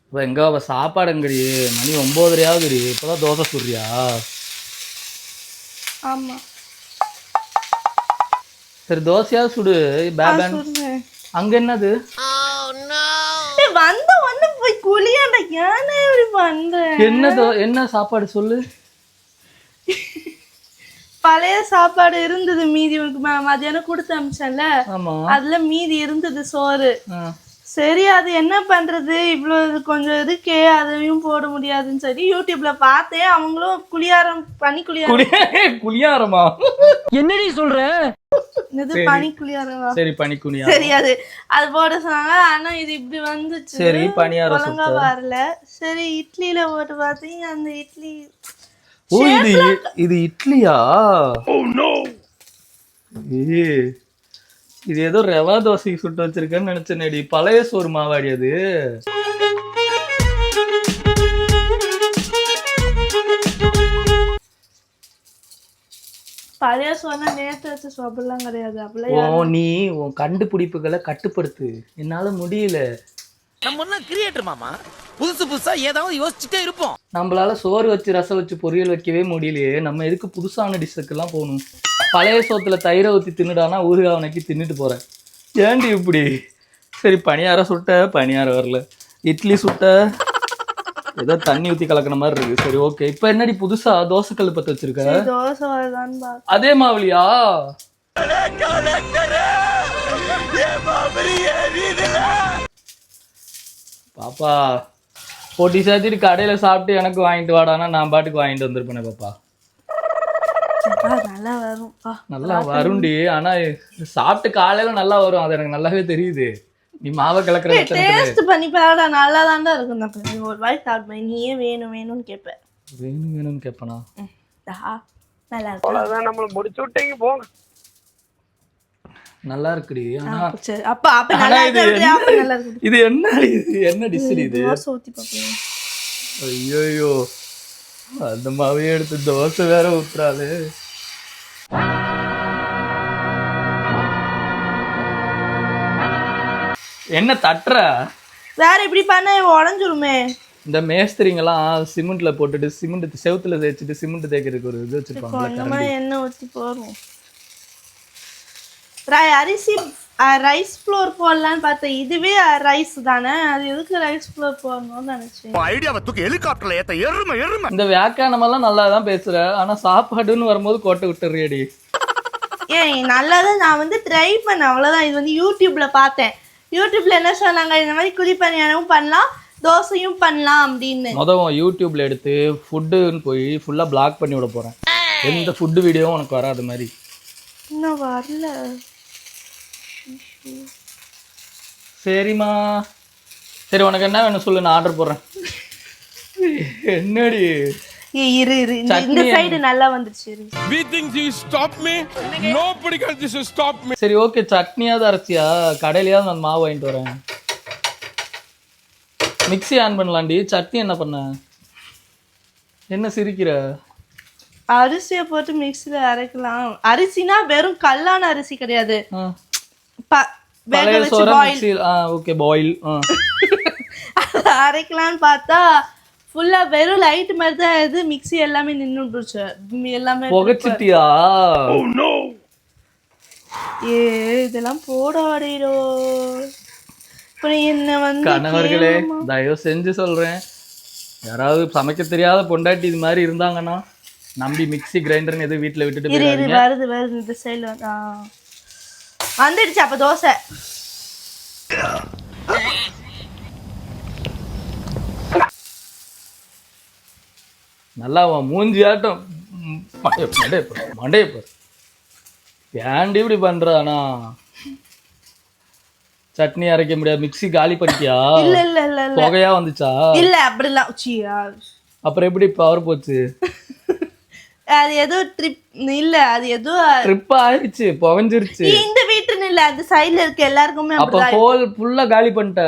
இப்போ எங்க அவ சாப்பாடுங்கடி மணி 9:30 இப்போதான் தோசை சுடுறியா? ஆமா சரி தோசையாவது சுடு. பேபன் அங்க என்னது? வந்த ஒண்ணு போய் குளியாண்டா ஏன்னா இப்படி பண்ற? என்ன சாப்பாடு சொல்லு. பழைய சாப்பாடு இருந்தது மீதி மதியானம் கொடுத்து அமிச்சேன்ல, ஆமா அதுல மீதி இருந்தது சோறு. சரி அது என்ன பண்றது, இவ்வளவு கொஞ்சம் இருக்கே அதையும் போட முடியாதுன்னு சொல்லி யூடியூப்ல பார்த்தேன். அவங்களும் குளியாரம் பனி குளியாரமா என்னடி சொல்ற? பனி குளியாரமா? சரி பனி குளியாரம் சரி அது போட சொன்னாங்க. ஆனா இது இப்படி வந்துச்சு. சரி பனியாரம் ஒழுங்கா வரல. சரி இட்லியில போட்டு பார்த்தீங்க அந்த இட்லி. ஓ இது இட்லியா? Oh no. இது ஏதோ ரவா தோசைக்கு சுட்டு வச்சிருக்கேன்னு நினைச்சேனேடி. பழைய சோறு மாவாடி அது. பழைய சோறுனா நேத்து வச்ச சோப்பெல்லாம் கிடையாது. அப்பெல்லாம் நீ உன் கண்டுபிடிப்புகளை கட்டுப்படுத்து. என்னால முடியல. நம்ம என்ன கிரியேட்டர் மாமா, புதுசு புதுசா ஏதாவது யோசிச்சுட்டே இருப்போம். நம்மளால சோறு வச்சு ரசம் வச்சு பொரியல் வைக்கவே முடியலையே. நம்ம எதுக்கு புதுசான டிஷ்ஷுக்கெல்லாம் போகணும்? பழைய சோத்துல தயிரை ஊற்றி தின்னுடானா ஊறுகாய் உனக்கு தின்னுட்டு போறேன். ஏண்டி இப்படி? சரி பனியாரம் சுட்ட பனியாரம் வரல, இட்லி சுட்ட ஏதோ தண்ணி ஊற்றி கலக்கிற மாதிரி இருக்கு. சரி ஓகே. இப்போ என்னடி புதுசா தோசை கல் பற்ற வச்சிருக்க? தோசை வரதான்னு அதே மாவுலியா? பாப்பா போட்டி சாத்திட்டு கடையில சாப்பிட்டு எனக்கு வாங்கிட்டு வாடானா நான் பாட்டுக்கு வாங்கிட்டு வந்திருப்பேனே பாப்பா. நல்லா வரும். நல்லா வரும்டி. ஆனா சாப்பிட்டு காலையில நல்லா வரும், அது எனக்கு நல்லாவே தெரியுது. நீ மாவை கலக்கிற டேஸ்ட் பண்ணி பாருடா, நல்லா தான்டா இருக்கும். ஒரு வாய் சாப்பிடுவேன், நீயே வேணும் வேணும்னு கேட்ப. வேணும்னு கேட்பனா? நல்லா இருக்கு. அவ்வளவுதான், நம்மள முடிச்சு விட்டீங்க போங்க. நல்லா இருக்குடி. ஆனா அப்ப நல்லா இருக்கு. இது என்ன டிஷ் இது? தோசை ஊத்தி பாப்பேன். ஐயோ அந்த மாவே எடுத்து தோசை வேற ஊத்துறாளே. என்ன தட்டுற? வேற இப்படி பண்ண உடஞ்சிருமே. இந்த மேஸ்திரிங்கெல்லாம் சிமெண்ட்ல போட்டுட்டு சிமெண்ட் செவுத்துல தேய்ச்சிட்டு சிமெண்ட் தேய்க்கிறதுக்கு ஒரு இது வச்சிருப்பாங்க. எண்ணெய் ஊற்றி போடுறோம். அரிசி ரைஸ் ஃப்ளோர் போடலான்னு பார்த்தேன். இதுவே ரைஸ் தானே, அது எதுக்கு ரைஸ் ஃப்ளோர் போடணும்னு நினைச்சேன். ஐடியாவை தூக்கி ஹெலிகாப்டர்ல ஏத்த எருமை. இந்த வியாக்கியானமெல்லாம் நல்லா தான் பேசுற, ஆனா சாப்பாடுன்னு வரும்போது கோட்டை விட்டுறியடி. ஏன் நல்லாதான் நான் ட்ரை பண்ணேன், அவ்வளவுதான். இது யூடியூப்ல பார்த்தேன். யூடியூப்ல என்ன சொன்னாங்க, இந்த மாதிரி குழி பணியாரமும் பண்ணலாம் தோசையும் பண்ணலாம் அப்படின்னு. மொதல் யூடியூப்ல எடுத்து ஃபுட்டுன்னு போய் ஃபுல்லா பிளாக் பண்ணி விட போறேன். எந்த ஃபுட்டு வீடியோவும் உனக்கு வராது மாதிரி. இன்னும் வரல. சரிம்மா சரி, உனக்கு என்ன வேணும் சொல்லு, நான் ஆர்டர் போடுறேன். என்னடி இரு இந்த சைடு நல்லா வந்துருச்சு. We think you stop me. Nobody can just stop me. சரி ஓகே. சட்னியாவது அரைச்சியா? கடையிலயாவது நான் மாவு வாங்கிட்டு வரேன். Mixie on பண்ணலாண்டி. சட்னி என்ன பண்ண? என்ன சிரிக்கிற? அரிசியை போட்டு மிக்ஸில அரைக்கலாம். அரிசினா வெறும் கல்லான அரிசி கிடையாது. அரைக்கலான்னு பார்த்தா ஃபுல்லா வெறும் லைட் மாதிரி தான். இது மிக்ஸி எல்லாமே நின்னுடுச்சு. எல்லாமே புகைச்சிட்டியா? இதெல்லாம் போட ஆடிரோ. என்ன கணவர்களே தயவு செஞ்சு சொல்றேன், யாராவது சமைக்க தெரியாத பொண்டாட்டி இது மாதிரி இருந்தாங்கன்னா நம்பி மிக்ஸி கிரைண்டர்னு எதுவும் வீட்டுல விட்டுட்டு போயிடாதீங்க. வருது இந்த சைடுல வந்துடுச்சு. அப்ப தோசை நல்லா மூஞ்சியாட்டம் மண்டைய ஏன்டி இப்படி பண்றானா? சட்னி அரைக்க முடியாது, மிக்ஸி காலி பண்ணிட்டியா? இல்ல புகையா வந்துச்சா? இல்ல அப்படிலாம். அப்புறம் எப்படி பவர் போச்சு? அது ஏதோ ட்ரிப் இல்ல, அது ஏதோ ட்ரிப் ஆயிருச்சு, புகைஞ்சிருச்சு. இந்த வீட்டுன்னு இல்ல, அந்த சைடுல இருக்க எல்லாருக்குமே அப்ப ஹோல் ஃபுல்லா காலி பண்ணிட்ட.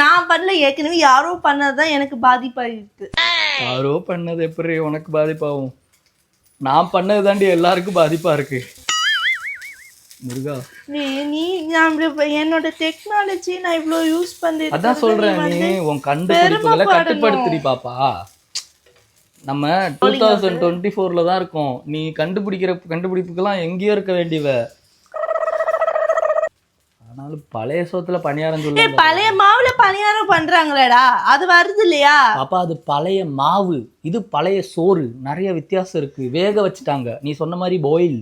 நான் பண்ணல, ஏற்கனவே யாரோ பண்ணதுதான் எனக்கு பாதிப்பாயிருக்கு. யாரோ பண்ணது எப்படி உனக்கு பாதிப்பாகும்? நான் பண்ணது தாண்டி எல்லாருக்கும் பாதிப்பா இருக்கு. முருகா நீ நான் என்னோட டெக்னாலஜி நான் இவ்ளோ யூஸ் பண்ணிட்டு அதான் சொல்றேன், நீ உன் கண்டுபிடிப்புகளை கட்டுப்படுத்துறி பாப்பா. நம்ம 2024ல தான் இருக்கோம். நீ கண்டுபிடிக்கிற கண்டுபிடிப்புக்கெல்லாம் எங்கேயோ இருக்க வேண்டியவ. ஆனாலும் பழைய சோத்துல பணியாரம் சொல்ல பழைய மாவுல பணியாரம் பண்றாங்களேடா, அது வருது இல்லையா பாப்பா? அது பழைய மாவு, இது பழைய சோறு. நிறைய வித்தியாசம் இருக்கு. வேக வச்சுட்டாங்க. நீ சொன்ன மாதிரி பாயில்.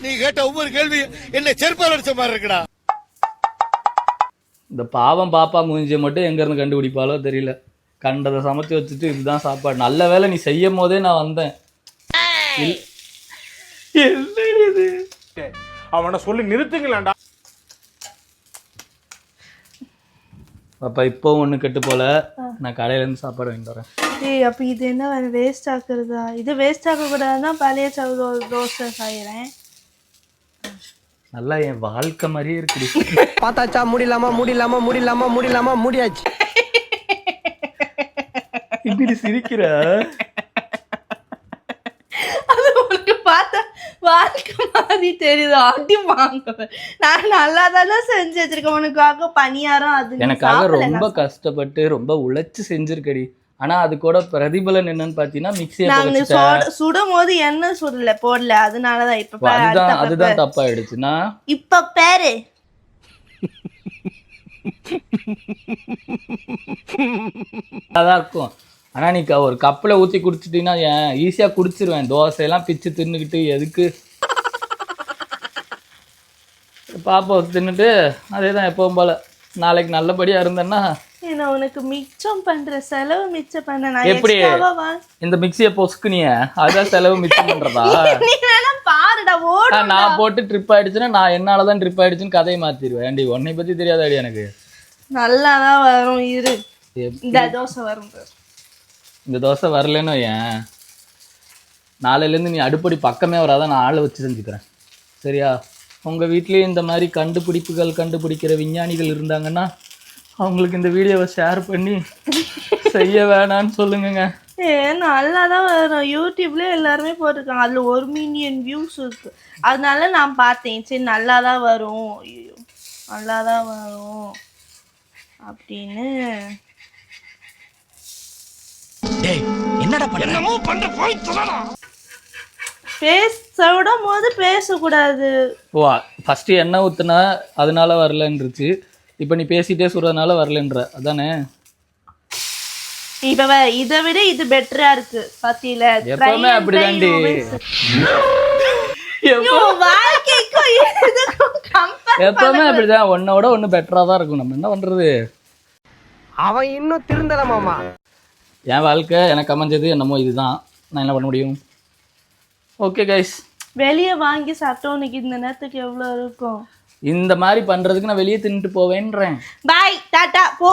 நீ கேட்ட ஒவ்வொரு கேள்வி என்ன செருப்பால் அடிச்ச மாதிரி இருக்குடா. இந்த பாவம் பாப்பா மூஞ்சியை மட்டும் எங்க இருந்து கண்டுபிடிப்பாலோ தெரியல. கண்டதை சமைச்சு வச்சுட்டு இதுதான் சாப்பாடு. நல்ல வேளை நீ செய்யும் போதே நான் வந்தேன். என்னடி இது? அவனை சொல்லி நிறுத்துங்களேன்டா. பாப்பா இப்போ ஒண்ணு கெட்டு போல. நான் கடையில இருந்து சாப்பாடு வாங்கிட்டு வரேன். ஏய் அப்ப இது என்ன வேஸ்ட் ஆக்குறதா? இது வேஸ்ட் ஆக்க கூடாதுதான் பழைய தோசை செய்யறேன். நல்லா என் வாழ்க்கை மாதிரியே இருக்குடி. பார்த்தாச்சா? முடியலாமா முடியாச்சு. இப்படி சிரிக்கிற? அது உனக்கு பார்த்தா வாழ்க்கை மாதிரி தெரியுது. அடி வாங்குவேன். நான் நல்லா தானே செஞ்சு வச்சிருக்கேன் உனக்காக பணியாரம். அது எனக்காக ரொம்ப கஷ்டப்பட்டு ரொம்ப உழைச்சு செஞ்சிருக்கடி. ஆனா அது கூட பிரதிபலன் என்னன்னு பாத்தீங்கன்னா மிக்ஸியை சுடும் போது எண்ணெய் சுடல போடல, அதனாலதான் இப்ப அதுதான் தப்பாயிடுச்சுன்னா இப்ப பேரு அதான் இருக்கும். ஆனா நீ ஒரு கப்பில் ஊற்றி குடிச்சிட்டீங்கன்னா ஈஸியா குடிச்சிருவேன். தோசையெல்லாம் பிச்சு தின்னுக்கிட்டு எதுக்கு? பாப்பா தின்னுட்டு அதேதான் எப்பவும் போல. நாளைக்கு நல்லபடியா இருந்தேன்னா உனக்கு மிச்சம் பண்ற செலவு மிச்சம் பண்ண எப்படி இந்த மிக்சியை பொசுக்குனிய அதான் செலவு மிச்சம் பண்றதா? பாருடா நான் போட்டு ட்ரிப் ஆயிடுச்சுன்னா நான் என்னாலதான் ட்ரிப் ஆயிடுச்சுன்னு கதையை மாத்திடுவேன். ஏண்டி உன்னை பத்தி தெரியாதாடி எனக்கு? நல்லாதான் வரும் இரு. இந்த தோசை வரும். இந்த தோசை வரலன்னு ஏன் நாளையிலேருந்து நீ அடுப்படி பக்கமே வராதான். நான் ஆளை வச்சு செஞ்சுக்கிறேன் சரியா? உங்கள் வீட்லேயும் இந்த மாதிரி கண்டுபிடிக்கிற விஞ்ஞானிகள் இருந்தாங்கன்னா அவங்களுக்கு இந்த வீடியோவை ஷேர் பண்ணி செய்ய வேணான்னு சொல்லுங்க. நல்லாதான் வரும். யூடியூப்ல எல்லாருமே போட்டிருக்காங்க. அதுல 1 மில்லியன் வியூஸ் இருக்கு. அதனால நான் பார்த்தேன். சரி நல்லாதான் வரும், நல்லாதான் வரும் அப்படின்னு. என்னடா பண்ற? பேசும் போது பேசக்கூடாது. ஓ ஃபர்ஸ்ட் எண்ணெய் ஊத்துனா அதனால வரலன்றுச்சு. இப்போ நீ பேசிட்டே சொல்றதுனால வரலன்ற அதானே? இப்ப இதை விட இது பெட்டரா இருக்கு பாத்தீல. எப்பவுமே அப்படிதான்டி. எப்பவுமே அப்படிதான். ஒன்னோட ஒண்ணு பெட்டரா தான் இருக்கும். நம்ம என்ன பண்றது? அவன் இன்னும் திருந்தல மாமா. என் வாழ்க்கை எனக்கு அமைஞ்சது என்னமோ இதுதான். நான் என்ன பண்ண முடியும்? ஓகே கைஸ், வெளியே வாங்கி சாப்பிட்டோம். உனக்கு இந்த நேரத்துக்கு எவ்வளவு இருக்கும்? இந்த மாதிரி பண்றதுக்கு நான் வெளியே தின்னுட்டு போவேன்றேன். பாய் டாட்டா போ.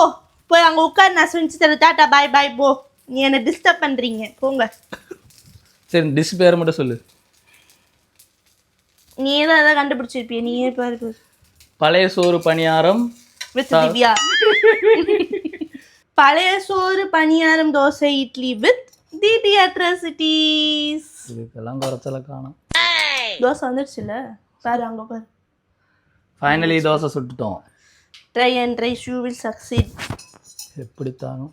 போய் அங்க உட்கார், நான் செஞ்சு தரேன். டாட்டா பாய் பாய் போ. நீ என்ன டிஸ்டர்ப் பண்றீங்க, போங்க. சரி டிஷ் பேரை மட்டும் சொல்லு. நீ ஏதாவது கண்டுபிடிச்சிருப்பிய. நீயே பாரு. பழைய சோறு பணியாரம் வித் திவ்யா. பழைய சோறு paniyaram dosa idli with DD atrocities. இதுக்கெல்லாம் குறைச்சல காணும். தோசை வந்துடுச்சுல பாரு, அங்க பாரு. ஃபைனலி தோசை சுட்டுட்டோம். Try and try you will succeed. எப்படித்தானும்